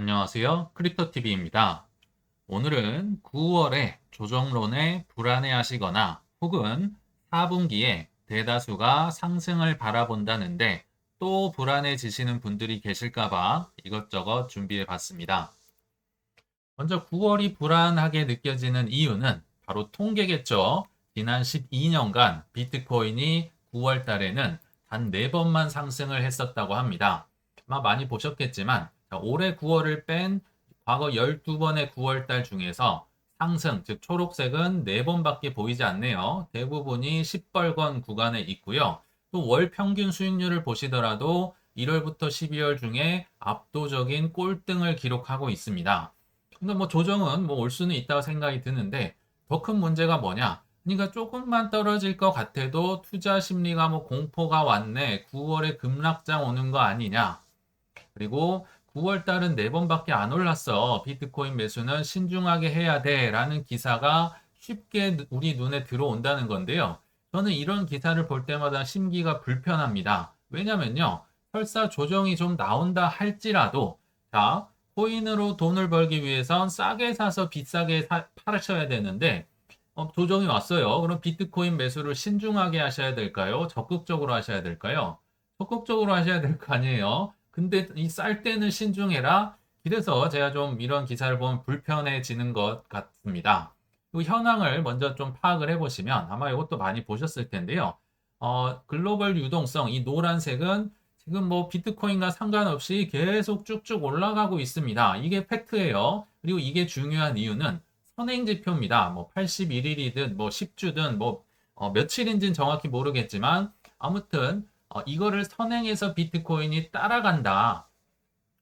안녕하세요. 크립토TV입니다. 오늘은 9월에 조정론에 불안해하시거나 혹은 4분기에 대다수가 상승을 바라본다는데 또 불안해지시는 분들이 계실까봐 이것저것 준비해 봤습니다. 먼저 9월이 불안하게 느껴지는 이유는 바로 통계겠죠. 지난 12년간 비트코인이 9월 달에는 단 4번만 상승을 했었다고 합니다. 아마 많이 보셨겠지만 올해 9월을 뺀 과거 12번의 9월 달 중에서 상승, 즉 초록색은 4번밖에 보이지 않네요. 대부분이 10벌건 구간에 있고요. 또 월 평균 수익률을 보시더라도 1월부터 12월 중에 압도적인 꼴등을 기록하고 있습니다. 근데 뭐 조정은 뭐 올 수는 있다고 생각이 드는데 더 큰 문제가 뭐냐? 그러니까 조금만 떨어질 것 같아도 투자 심리가 뭐 공포가 왔네. 9월에 급락장 오는 거 아니냐? 그리고 9월 달은 4번밖에 안 올랐어. 비트코인 매수는 신중하게 해야 돼. 라는 기사가 쉽게 우리 눈에 들어온다는 건데요. 저는 이런 기사를 볼 때마다 심기가 불편합니다. 왜냐면요. 설사 조정이 좀 나온다 할지라도 자, 코인으로 돈을 벌기 위해선 싸게 사서 비싸게 팔으셔야 되는데 조정이 왔어요. 그럼 비트코인 매수를 신중하게 하셔야 될까요? 적극적으로 하셔야 될까요? 적극적으로 하셔야 될 거 아니에요. 근데 이 쌀 때는 신중해라. 그래서 제가 좀 이런 기사를 보면 불편해지는 것 같습니다. 이 현황을 먼저 좀 파악을 해보시면 아마 이것도 많이 보셨을 텐데요. 글로벌 유동성, 이 노란색은 지금 뭐 비트코인과 상관없이 계속 쭉쭉 올라가고 있습니다. 이게 팩트예요. 그리고 이게 중요한 이유는 선행 지표입니다. 뭐 81일이든 뭐 10주든 뭐 며칠인지는 정확히 모르겠지만 아무튼 이거를 선행해서 비트코인이 따라간다.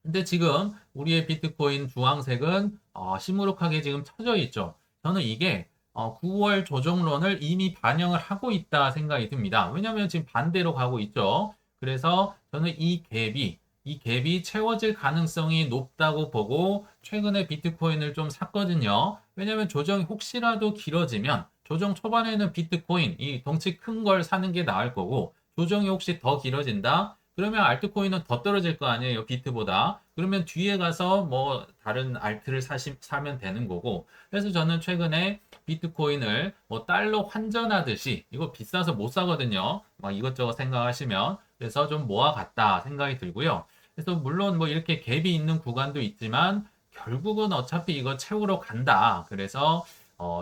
근데 지금 우리의 비트코인 주황색은 시무룩하게 지금 쳐져 있죠. 저는 이게 9월 조정론을 이미 반영을 하고 있다 생각이 듭니다. 왜냐하면 지금 반대로 가고 있죠. 그래서 저는 이 갭이 채워질 가능성이 높다고 보고 최근에 비트코인을 좀 샀거든요. 왜냐하면 조정이 혹시라도 길어지면 조정 초반에는 비트코인 이 덩치 큰 걸 사는 게 나을 거고 조정이 혹시 더 길어진다? 그러면 알트코인은 더 떨어질 거 아니에요, 비트보다. 그러면 뒤에 가서 뭐 다른 알트를 사면 되는 거고. 그래서 저는 최근에 비트코인을 뭐 달러 환전하듯이 이거 비싸서 못 사거든요. 막 이것저것 생각하시면. 그래서 좀 모아갔다 생각이 들고요. 그래서 물론 뭐 이렇게 갭이 있는 구간도 있지만 결국은 어차피 이거 채우러 간다. 그래서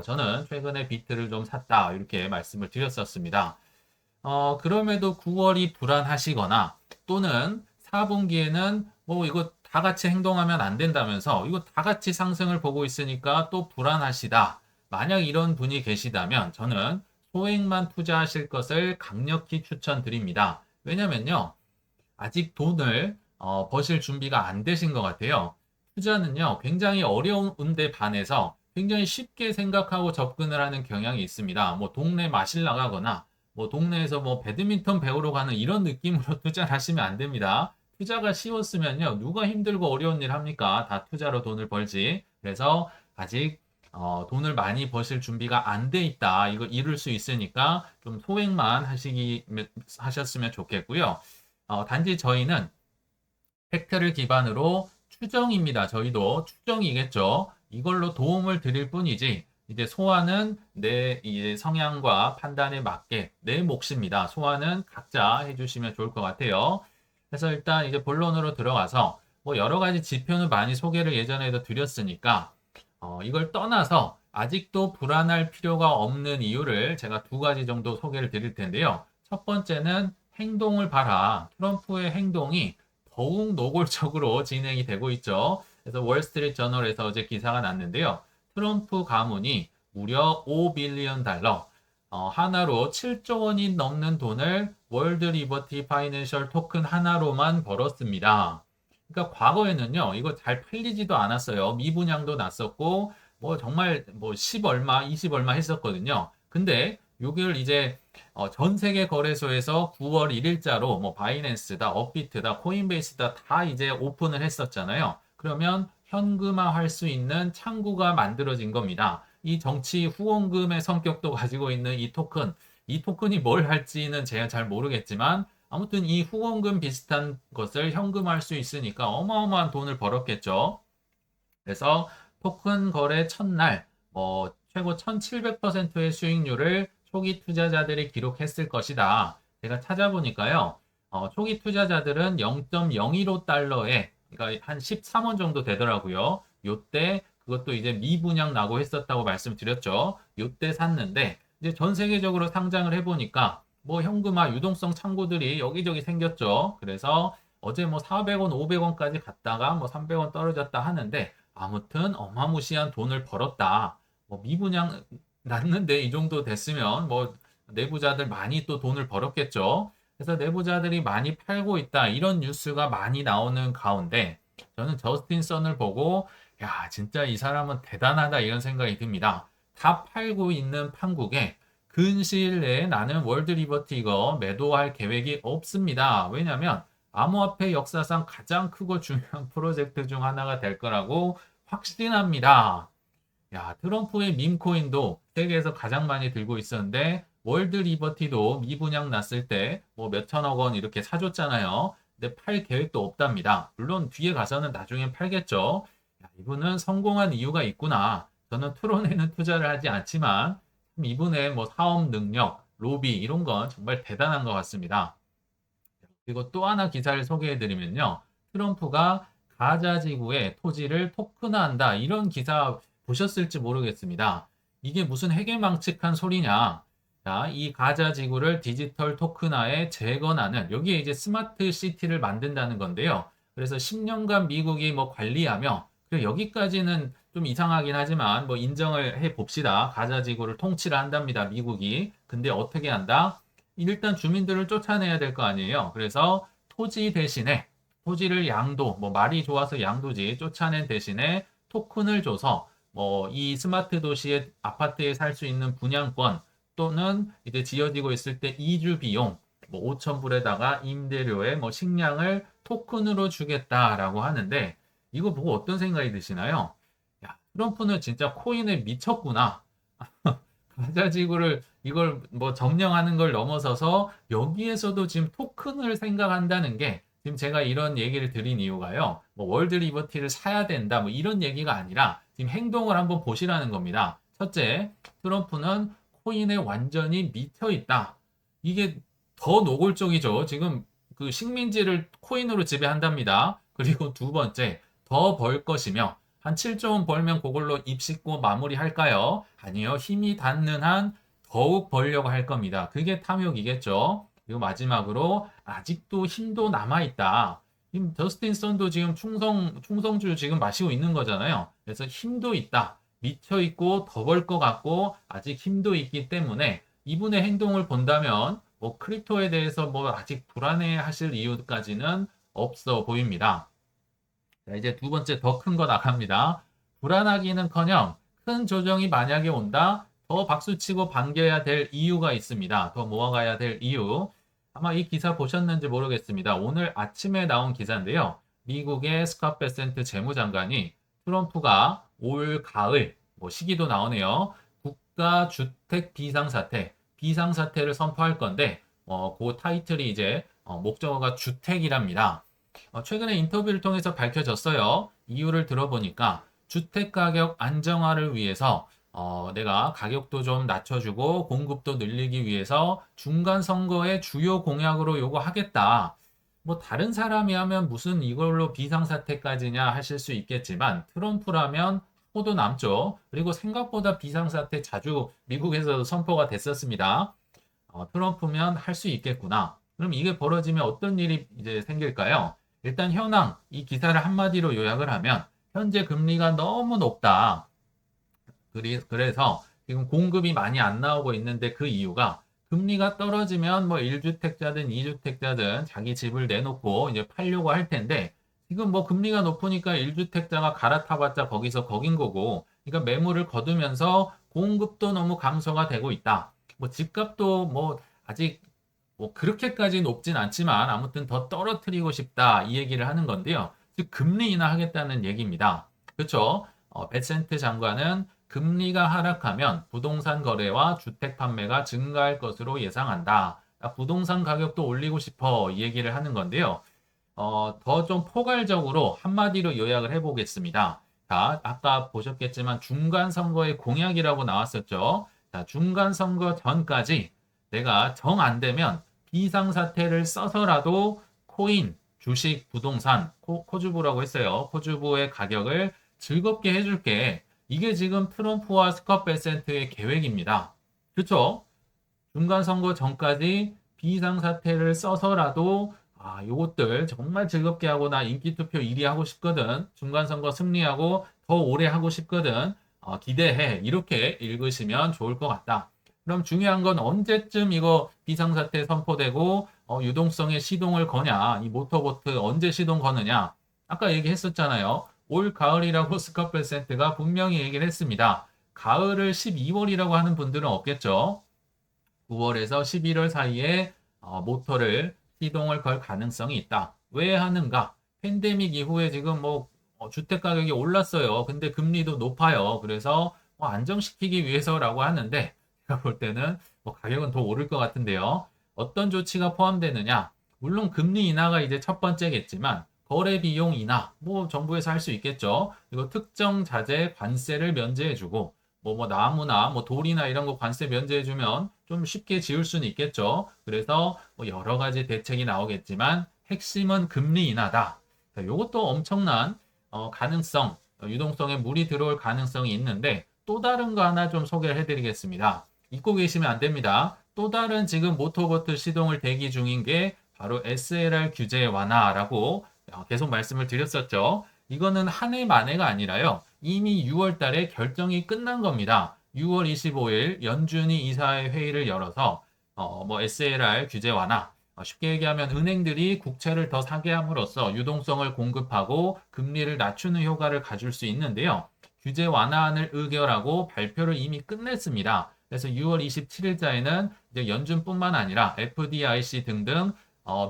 저는 최근에 비트를 좀 샀다. 이렇게 말씀을 드렸었습니다. 그럼에도 9월이 불안하시거나 또는 4분기에는 뭐 이거 다 같이 행동하면 안 된다면서 이거 다 같이 상승을 보고 있으니까 또 불안하시다. 만약 이런 분이 계시다면 저는 소액만 투자하실 것을 강력히 추천드립니다. 왜냐면요. 아직 돈을 버실 준비가 안 되신 것 같아요. 투자는요, 굉장히 어려운데 반해서 굉장히 쉽게 생각하고 접근을 하는 경향이 있습니다. 뭐 동네 마실 나가거나 뭐 동네에서 뭐 배드민턴 배우러 가는 이런 느낌으로 투자를 하시면 안 됩니다. 투자가 쉬웠으면요, 누가 힘들고 어려운 일 합니까? 다 투자로 돈을 벌지. 그래서 아직 돈을 많이 버실 준비가 안 돼 있다. 이거 이룰 수 있으니까 좀 소액만 하셨으면 좋겠고요. 단지 저희는 팩트를 기반으로 추정입니다. 저희도 추정이겠죠. 이걸로 도움을 드릴 뿐이지, 이제 소화는 내 이제 성향과 판단에 맞게 내 몫입니다. 소화는 각자 해주시면 좋을 것 같아요. 그래서 일단 이제 본론으로 들어가서 뭐 여러 가지 지표는 많이 소개를 예전에도 드렸으니까 이걸 떠나서 아직도 불안할 필요가 없는 이유를 제가 두 가지 정도 소개를 드릴 텐데요. 첫 번째는 행동을 봐라. 트럼프의 행동이 더욱 노골적으로 진행이 되고 있죠. 그래서 월스트리트 저널에서 어제 기사가 났는데요. 트럼프 가문이 무려 5빌리언 달러, 하나로 7조 원이 넘는 돈을 월드 리버티 파이낸셜 토큰 하나로만 벌었습니다. 그러니까 과거에는요, 이거 잘 팔리지도 않았어요. 미분양도 났었고, 뭐 정말 뭐 10 얼마, 20 얼마 했었거든요. 근데 요걸 이제 전 세계 거래소에서 9월 1일자로 뭐 바이낸스다, 업비트다, 코인베이스다 다 이제 오픈을 했었잖아요. 그러면 현금화할 수 있는 창구가 만들어진 겁니다. 이 정치 후원금의 성격도 가지고 있는 이 토큰이 뭘 할지는 제가 잘 모르겠지만 아무튼 이 후원금 비슷한 것을 현금화할 수 있으니까 어마어마한 돈을 벌었겠죠. 그래서 토큰 거래 첫날 최고 1700%의 수익률을 초기 투자자들이 기록했을 것이다. 제가 찾아보니까요. 초기 투자자들은 0.015달러에 그러니까 한 13원 정도 되더라고요. 요때 그것도 이제 미분양 나고 했었다고 말씀드렸죠. 요때 샀는데 이제 전 세계적으로 상장을 해보니까 뭐 현금화 유동성 창구들이 여기저기 생겼죠. 그래서 어제 뭐 400원, 500원까지 갔다가 뭐 300원 떨어졌다 하는데 아무튼 어마무시한 돈을 벌었다. 뭐 미분양 났는데 이 정도 됐으면 뭐 내부자들 많이 또 돈을 벌었겠죠. 그래서 내부자들이 많이 팔고 있다. 이런 뉴스가 많이 나오는 가운데 저는 저스틴 선을 보고 야, 진짜 이 사람은 대단하다 이런 생각이 듭니다. 다 팔고 있는 판국에 근시일 내에 나는 월드 리버티 이거 매도할 계획이 없습니다. 왜냐하면 암호화폐 역사상 가장 크고 중요한 프로젝트 중 하나가 될 거라고 확신합니다. 야, 트럼프의 밈코인도 세계에서 가장 많이 들고 있었는데 월드 리버티도 미분양 났을 때 뭐 몇천억 원 이렇게 사줬잖아요. 근데 팔 계획도 없답니다. 물론 뒤에 가서는 나중에 팔겠죠. 야, 이분은 성공한 이유가 있구나. 저는 트론에는 투자를 하지 않지만 이분의 뭐 사업 능력, 로비 이런 건 정말 대단한 것 같습니다. 그리고 또 하나 기사를 소개해드리면요. 트럼프가 가자 지구의 토지를 토큰화한다. 이런 기사 보셨을지 모르겠습니다. 이게 무슨 해괴망측한 소리냐. 자, 이 가자 지구를 디지털 토큰화에 재건하는 여기에 이제 스마트 시티를 만든다는 건데요. 그래서 10년간 미국이 뭐 관리하며 여기까지는 좀 이상하긴 하지만 뭐 인정을 해 봅시다. 가자 지구를 통치를 한답니다. 미국이. 근데 어떻게 한다? 일단 주민들을 쫓아내야 될 거 아니에요. 그래서 토지 대신에 토지를 양도, 뭐 말이 좋아서 양도지 쫓아낸 대신에 토큰을 줘서 뭐 이 스마트 도시의 아파트에 살 수 있는 분양권 또는 이제 지어지고 있을 때 이주 비용 뭐 5천 불에다가 임대료에 뭐 식량을 토큰으로 주겠다라고 하는데 이거 보고 어떤 생각이 드시나요? 야, 트럼프는 진짜 코인에 미쳤구나. 가자지구를 이걸 뭐 점령하는 걸 넘어서서 여기에서도 지금 토큰을 생각한다는 게 지금 제가 이런 얘기를 드린 이유가요. 뭐 월드 리버티를 사야 된다 뭐 이런 얘기가 아니라 지금 행동을 한번 보시라는 겁니다. 첫째, 트럼프는 코인에 완전히 미쳐 있다. 이게 더 노골적이죠. 지금 그 식민지를 코인으로 지배한답니다. 그리고 두 번째, 더 벌 것이며 한 7조 원 벌면 그걸로 입 씻고 마무리할까요? 아니요. 힘이 닿는 한 더욱 벌려고 할 겁니다. 그게 탐욕이겠죠. 그리고 마지막으로 아직도 힘도 남아있다. 저스틴 선도 지금 충성주 지금 마시고 있는 거잖아요. 그래서 힘도 있다. 미쳐있고 더 벌 것 같고 아직 힘도 있기 때문에 이분의 행동을 본다면 뭐 크립토에 대해서 뭐 아직 불안해 하실 이유까지는 없어 보입니다. 자, 이제 두 번째 더 큰 거 나갑니다. 불안하기는커녕 큰 조정이 만약에 온다, 더 박수치고 반겨야 될 이유가 있습니다. 더 모아가야 될 이유. 아마 이 기사 보셨는지 모르겠습니다. 오늘 아침에 나온 기사인데요. 미국의 스캇 베센트 재무장관이 트럼프가 올 가을, 뭐 시기도 나오네요. 국가 주택 비상사태를 선포할 건데, 그 타이틀이 이제 목적어가 주택이랍니다. 최근에 인터뷰를 통해서 밝혀졌어요. 이유를 들어보니까 주택가격 안정화를 위해서 내가 가격도 좀 낮춰주고 공급도 늘리기 위해서 중간 선거의 주요 공약으로 요거 하겠다. 뭐 다른 사람이 하면 무슨 이걸로 비상사태까지냐 하실 수 있겠지만 트럼프라면 호도 남죠. 그리고 생각보다 비상사태 자주 미국에서도 선포가 됐었습니다. 트럼프면 할 수 있겠구나. 그럼 이게 벌어지면 어떤 일이 이제 생길까요? 일단 현황, 이 기사를 한마디로 요약을 하면 현재 금리가 너무 높다. 그래서 지금 공급이 많이 안 나오고 있는데 그 이유가 금리가 떨어지면 뭐 1주택자든 2주택자든 자기 집을 내놓고 이제 팔려고 할 텐데 지금 뭐 금리가 높으니까 1주택자가 갈아타봤자 거기서 거긴 거고 그러니까 매물을 거두면서 공급도 너무 감소가 되고 있다. 뭐 집값도 뭐 아직 뭐 그렇게까지 높진 않지만 아무튼 더 떨어뜨리고 싶다 이 얘기를 하는 건데요. 즉 금리 인하하겠다는 얘기입니다. 그렇죠? 베센트 장관은 금리가 하락하면 부동산 거래와 주택 판매가 증가할 것으로 예상한다. 부동산 가격도 올리고 싶어 이 얘기를 하는 건데요. 더 좀 포괄적으로 한마디로 요약을 해보겠습니다. 자, 아까 보셨겠지만 중간선거의 공약이라고 나왔었죠. 자, 중간선거 전까지 내가 정 안 되면 비상사태를 써서라도 코인, 주식, 부동산, 코주부라고 했어요. 코주부의 가격을 즐겁게 해줄게. 이게 지금 트럼프와 스콧 베센트의 계획입니다. 그렇죠? 중간선거 전까지 비상사태를 써서라도 요것들 정말 즐겁게 하고 나 인기투표 1위 하고 싶거든. 중간선거 승리하고 더 오래 하고 싶거든. 기대해. 이렇게 읽으시면 좋을 것 같다. 그럼 중요한 건 언제쯤 이거 비상사태 선포되고 유동성에 시동을 거냐. 이 모터보트 언제 시동 거느냐. 아까 얘기했었잖아요. 올 가을이라고 스콧 베센트가 분명히 얘기를 했습니다. 가을을 12월이라고 하는 분들은 없겠죠. 9월에서 11월 사이에 모터를 시동을 걸 가능성이 있다. 왜 하는가? 팬데믹 이후에 지금 뭐 주택 가격이 올랐어요. 근데 금리도 높아요. 그래서 안정시키기 위해서라고 하는데 제가 볼 때는 가격은 더 오를 것 같은데요. 어떤 조치가 포함되느냐? 물론 금리 인하가 이제 첫 번째겠지만 거래 비용 인하, 뭐 정부에서 할 수 있겠죠. 이거 특정 자재 관세를 면제해주고 나무나 돌이나 이런 거 관세 면제해주면 좀 쉽게 지을 수는 있겠죠. 그래서 여러 가지 대책이 나오겠지만 핵심은 금리 인하다. 이것도 엄청난 가능성, 유동성에 물이 들어올 가능성이 있는데 또 다른 거 하나 좀 소개를 해드리겠습니다. 잊고 계시면 안 됩니다. 또 다른 지금 모터보트 시동을 대기 중인 게 바로 SLR 규제 완화라고 계속 말씀을 드렸었죠. 이거는 한 해 만에가 아니라요. 이미 6월 달에 결정이 끝난 겁니다. 6월 25일 연준이 이사회 회의를 열어서 SLR 규제 완화, 쉽게 얘기하면 은행들이 국채를 더 사게 함으로써 유동성을 공급하고 금리를 낮추는 효과를 가질 수 있는데요. 규제 완화안을 의결하고 발표를 이미 끝냈습니다. 그래서 6월 27일자에는 이제 연준뿐만 아니라 FDIC 등등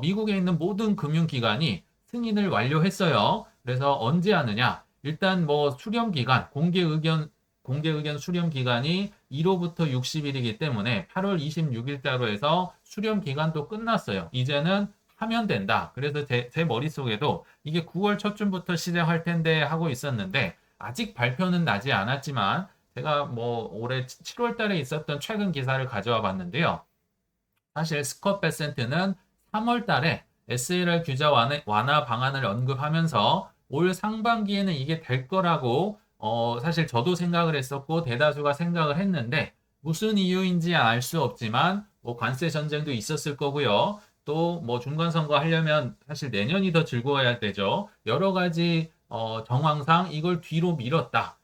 미국에 있는 모든 금융기관이 승인을 완료했어요. 그래서 언제 하느냐? 일단 수렴 기간, 공개 의견 수렴 기간이 1호부터 60일이기 때문에 8월 26일자로 해서 수렴 기간도 끝났어요. 이제는 하면 된다. 그래서 제 머릿속에도 이게 9월 초쯤부터 시작할 텐데 하고 있었는데 아직 발표는 나지 않았지만 제가 올해 7월 달에 있었던 최근 기사를 가져와 봤는데요. 사실 스콧 베센트는 3월 달에 SLR 규제 완화 방안을 언급하면서 올 상반기에는 이게 될 거라고 사실 저도 생각을 했었고 대다수가 생각을 했는데 무슨 이유인지 알 수 없지만 관세 전쟁도 있었을 거고요. 또 중간선거 하려면 사실 내년이 더 즐거워야 되죠. 여러 가지 정황상 이걸 뒤로 미뤘다.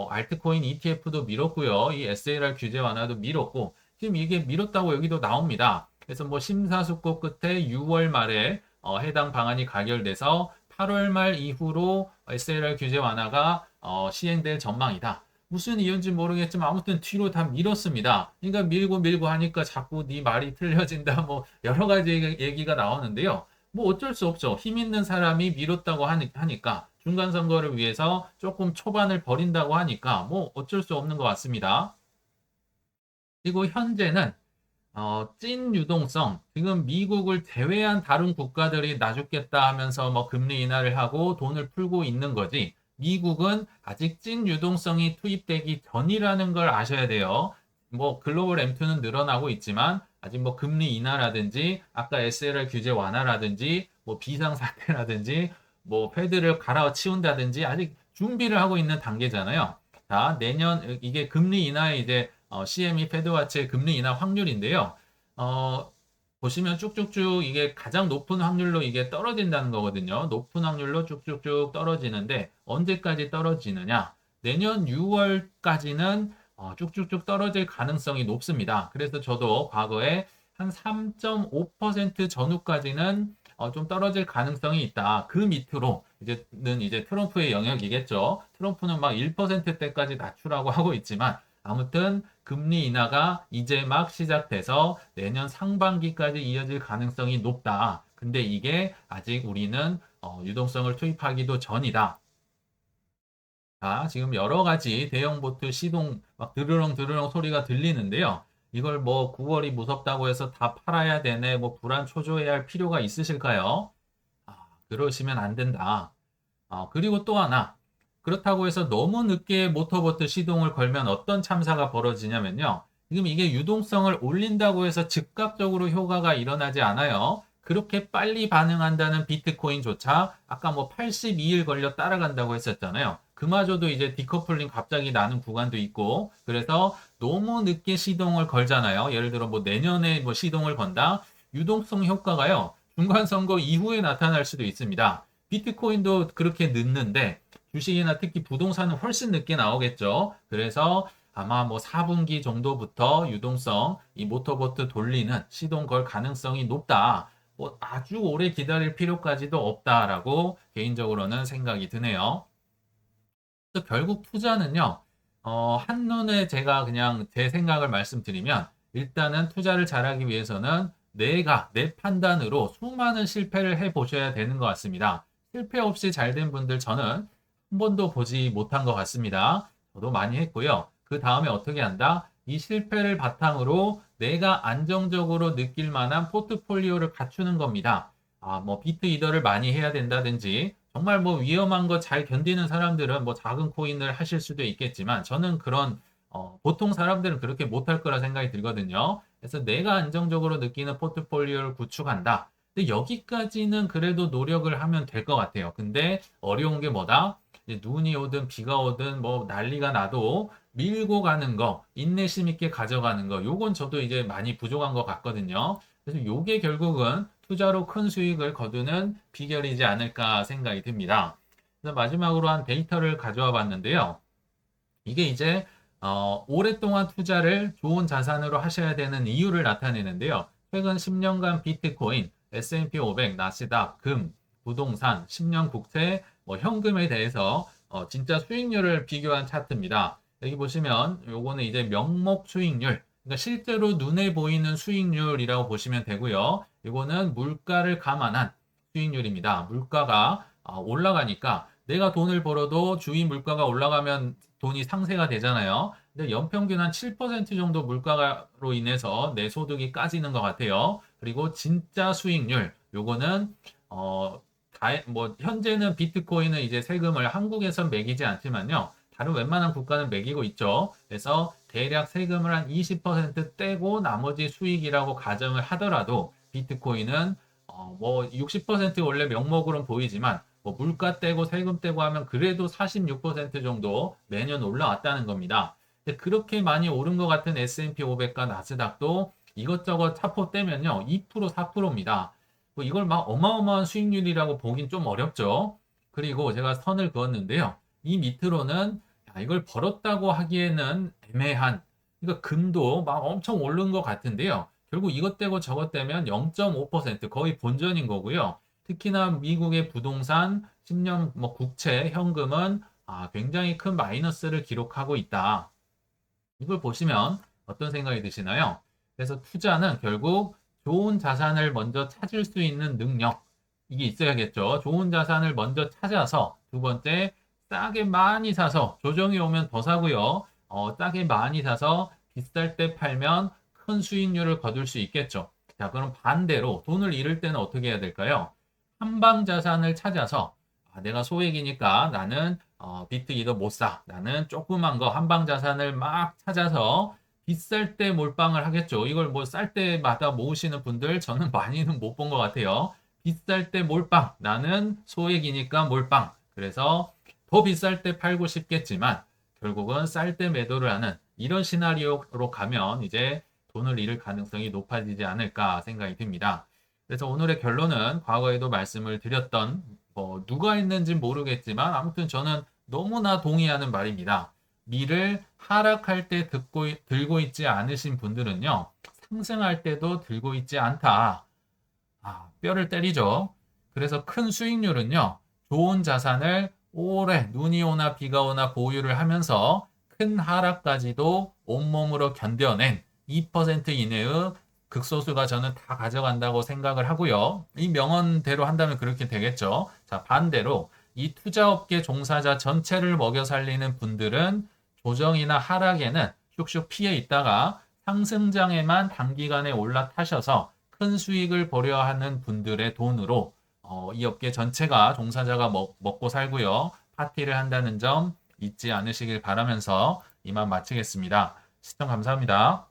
알트코인 ETF도 미뤘고요. 이 SLR 규제 완화도 미뤘고 지금 이게 미뤘다고 여기도 나옵니다. 그래서 심사숙고 끝에 6월 말에 해당 방안이 가결돼서 8월 말 이후로 SLR 규제 완화가 시행될 전망이다. 무슨 이유인지 모르겠지만 아무튼 뒤로 다 밀었습니다. 그러니까 밀고 하니까 자꾸 네 말이 틀려진다. 여러 가지 얘기가 나오는데요. 어쩔 수 없죠. 힘 있는 사람이 밀었다고 하니까 중간 선거를 위해서 조금 초반을 버린다고 하니까 어쩔 수 없는 것 같습니다. 그리고 현재는 찐 유동성, 지금 미국을 제외한 다른 국가들이 놔주겠다 하면서 금리 인하를 하고 돈을 풀고 있는 거지. 미국은 아직 찐 유동성이 투입되기 전이라는 걸 아셔야 돼요. 글로벌 M2는 늘어나고 있지만 아직 금리 인하라든지 아까 SLR 규제 완화라든지 비상사태라든지 패드를 갈아치운다든지 아직 준비를 하고 있는 단계잖아요. 자, 내년 이게 금리 인하에 이제 CME 패드와치의 금리 인하 확률인데요. 보시면 쭉쭉쭉 이게 가장 높은 확률로 이게 떨어진다는 거거든요. 높은 확률로 쭉쭉쭉 떨어지는데 언제까지 떨어지느냐? 내년 6월까지는 쭉쭉쭉 떨어질 가능성이 높습니다. 그래서 저도 과거에 한 3.5% 전후까지는 좀 떨어질 가능성이 있다. 그 밑으로 이제 트럼프의 영역이겠죠. 트럼프는 막 1%대까지 낮추라고 하고 있지만 아무튼 금리 인하가 이제 막 시작돼서 내년 상반기까지 이어질 가능성이 높다. 근데 이게 아직 우리는 유동성을 투입하기도 전이다. 자, 지금 여러 가지 대형 보트 시동 막 드르렁 소리가 들리는데요. 이걸 9월이 무섭다고 해서 다 팔아야 되네, 불안 초조해야 할 필요가 있으실까요? 그러시면 안 된다. 그리고 또 하나, 그렇다고 해서 너무 늦게 모터보트 시동을 걸면 어떤 참사가 벌어지냐면요. 지금 이게 유동성을 올린다고 해서 즉각적으로 효과가 일어나지 않아요. 그렇게 빨리 반응한다는 비트코인조차 아까 뭐 82일 걸려 따라간다고 했었잖아요. 그마저도 이제 디커플링 갑자기 나는 구간도 있고, 그래서 너무 늦게 시동을 걸잖아요. 예를 들어 뭐 내년에 뭐 시동을 건다. 유동성 효과가요. 중간 선거 이후에 나타날 수도 있습니다. 비트코인도 그렇게 늦는데 주식이나 특히 부동산은 훨씬 늦게 나오겠죠. 그래서 아마 뭐 4분기 정도부터 유동성, 이 모터보트 돌리는 시동 걸 가능성이 높다. 뭐 아주 오래 기다릴 필요까지도 없다라고 개인적으로는 생각이 드네요. 그래서 결국 투자는요, 한눈에 제가 그냥 제 생각을 말씀드리면, 일단은 투자를 잘하기 위해서는 내 판단으로 수많은 실패를 해 보셔야 되는 것 같습니다. 실패 없이 잘 된 분들 저는 한 번도 보지 못한 것 같습니다. 저도 많이 했고요. 그 다음에 어떻게 한다? 이 실패를 바탕으로 내가 안정적으로 느낄 만한 포트폴리오를 갖추는 겁니다. 뭐 비트 이더를 많이 해야 된다든지 정말 뭐 위험한 거 잘 견디는 사람들은 뭐 작은 코인을 하실 수도 있겠지만 저는 그런 보통 사람들은 그렇게 못할 거라 생각이 들거든요. 그래서 내가 안정적으로 느끼는 포트폴리오를 구축한다. 근데 여기까지는 그래도 노력을 하면 될 것 같아요. 근데 어려운 게 뭐다? 이제 눈이 오든 비가 오든 뭐 난리가 나도 밀고 가는 거, 인내심 있게 가져가는 거, 요건 저도 이제 많이 부족한 것 같거든요. 그래서 요게 결국은 투자로 큰 수익을 거두는 비결이지 않을까 생각이 듭니다. 그래서 마지막으로 한 데이터를 가져와 봤는데요. 이게 이제 오랫동안 투자를 좋은 자산으로 하셔야 되는 이유를 나타내는데요. 최근 10년간 비트코인, S&P 500, 나스닥, 금, 부동산, 10년 국채, 뭐 현금에 대해서 진짜 수익률을 비교한 차트입니다. 여기 보시면 요거는 이제 명목 수익률, 그러니까 실제로 눈에 보이는 수익률이라고 보시면 되고요. 이거는 물가를 감안한 수익률입니다. 물가가 올라가니까 내가 돈을 벌어도 주위 물가가 올라가면 돈이 상쇄가 되잖아요. 근데 연평균 한 7% 정도 물가로 인해서 내 소득이 까지는 것 같아요. 그리고 진짜 수익률, 요거는 뭐 현재는 비트코인은 이제 세금을 한국에선 매기지 않지만요. 다른 웬만한 국가는 매기고 있죠. 그래서 대략 세금을 한 20% 떼고 나머지 수익이라고 가정을 하더라도 비트코인은 뭐 60% 원래 명목으로는 보이지만 뭐 물가 떼고 세금 떼고 하면 그래도 46% 정도 매년 올라왔다는 겁니다. 근데 그렇게 많이 오른 것 같은 S&P 500과 나스닥도 이것저것 차포 떼면요. 2% 4%입니다. 뭐 이걸 막 어마어마한 수익률이라고 보긴 좀 어렵죠. 그리고 제가 선을 그었는데요. 이 밑으로는 이걸 벌었다고 하기에는 애매한, 그러니까 금도 막 엄청 오른 것 같은데요. 결국 이것 떼고 저것 떼면 0.5% 거의 본전인 거고요. 특히나 미국의 부동산, 10년 뭐 국채, 현금은 굉장히 큰 마이너스를 기록하고 있다. 이걸 보시면 어떤 생각이 드시나요? 그래서 투자는 결국 좋은 자산을 먼저 찾을 수 있는 능력, 이게 있어야겠죠. 좋은 자산을 먼저 찾아서 두 번째, 싸게 많이 사서 조정이 오면 더 사고요. 싸게 많이 사서 비쌀 때 팔면 큰 수익률을 거둘 수 있겠죠. 자, 그럼 반대로 돈을 잃을 때는 어떻게 해야 될까요? 한방 자산을 찾아서 내가 소액이니까 나는 비트 이더 못 사. 나는 조그만 거 한방 자산을 막 찾아서 비쌀 때 몰빵을 하겠죠. 이걸 뭐 쌀 때마다 모으시는 분들 저는 많이는 못 본 것 같아요. 비쌀 때 몰빵. 나는 소액이니까 몰빵. 그래서 더 비쌀 때 팔고 싶겠지만 결국은 쌀 때 매도를 하는 이런 시나리오로 가면 이제 돈을 잃을 가능성이 높아지지 않을까 생각이 듭니다. 그래서 오늘의 결론은 과거에도 말씀을 드렸던 누가 했는지 모르겠지만 아무튼 저는 너무나 동의하는 말입니다. 미를 하락할 때 들고 있지 않으신 분들은요. 상승할 때도 들고 있지 않다. 뼈를 때리죠. 그래서 큰 수익률은요. 좋은 자산을 오래 눈이 오나 비가 오나 보유를 하면서 큰 하락까지도 온몸으로 견뎌낸 2% 이내의 극소수가 저는 다 가져간다고 생각을 하고요. 이 명언대로 한다면 그렇게 되겠죠. 자, 반대로 이 투자업계 종사자 전체를 먹여 살리는 분들은 조정이나 하락에는 슉슉 피해 있다가 상승장에만 단기간에 올라타셔서 큰 수익을 벌여야 하는 분들의 돈으로 이 업계 전체가 종사자가 먹고 살고요. 파티를 한다는 점 잊지 않으시길 바라면서 이만 마치겠습니다. 시청 감사합니다.